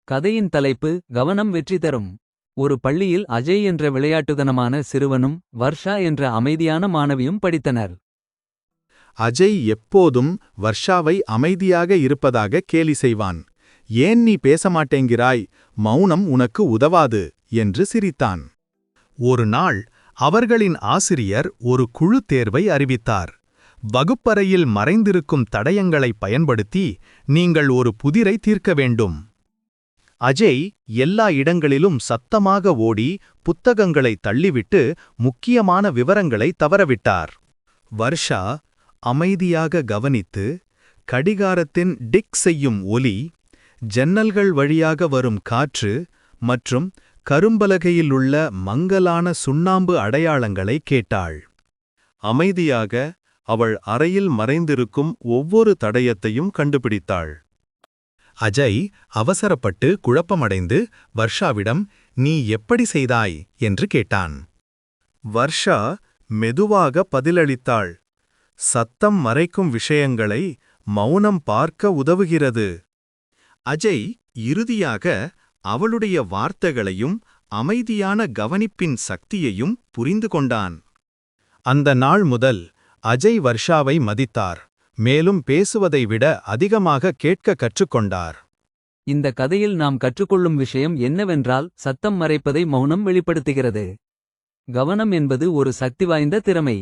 கதையின் தலைப்பு கவனம் வெற்றி தரும். ஒரு பள்ளியில் அஜய் என்ற விளையாட்டுத்தனமான சிறுவனும் வர்ஷா என்ற அமைதியான மாணவியும் படித்தனர். அஜய் எப்போதும் வர்ஷாவை அமைதியாக இருப்பதாக கேலி செய்வான். ஏன் நீ பேச மாட்டேங்கிறாய்? மௌனம் உனக்கு உதவாது என்று சிரித்தான். ஒரு நாள் அவர்களின் ஆசிரியர் ஒரு குழு தேர்வை அறிவித்தார். வகுப்பறையில் மறைந்திருக்கும் தடயங்களை பயன்படுத்தி நீங்கள் ஒரு புதிரை தீர்க்க வேண்டும். அஜய் எல்லா இடங்களிலும் சத்தமாக ஓடி புத்தகங்களை தள்ளிவிட்டு முக்கியமான விவரங்களை தவறவிட்டார். வர்ஷா அமைதியாக கவனித்து கடிகாரத்தின் டிக் செய்யும் ஒலி, ஜன்னல்கள் வழியாக வரும் காற்று மற்றும் கரும்பலகையிலுள்ள மங்கலான சுண்ணாம்பு அடையாளங்களை கேட்டாள். அமைதியாக அவள் அறையில் மறைந்திருக்கும் ஒவ்வொரு தடயத்தையும் கண்டுபிடித்தாள். அஜய் அவசரப்பட்டு குழப்பமடைந்து வர்ஷாவிடம் நீ எப்படி செய்தாய் என்று கேட்டான். வர்ஷா மெதுவாக பதிலளித்தாள். சத்தம் மறைக்கும் விஷயங்களை மௌனம் பார்க்க உதவுகிறது. அஜய் இறுதியாக அவளுடைய வார்த்தைகளையும் அமைதியான கவனிப்பின் சக்தியையும் புரிந்து கொண்டான். அந்த நாள் முதல் அஜய் வர்ஷாவை மதித்தார், மேலும் பேசுவதை விட அதிகமாக கேட்க கற்றுக்கொண்டார். இந்த கதையில் நாம் கற்றுக்கொள்ளும் விஷயம் என்னவென்றால், சத்தம் மறைப்பதை மௌனம் வெளிப்படுத்துகிறது. கவனம் என்பது ஒரு சக்திவாய்ந்த திறமை.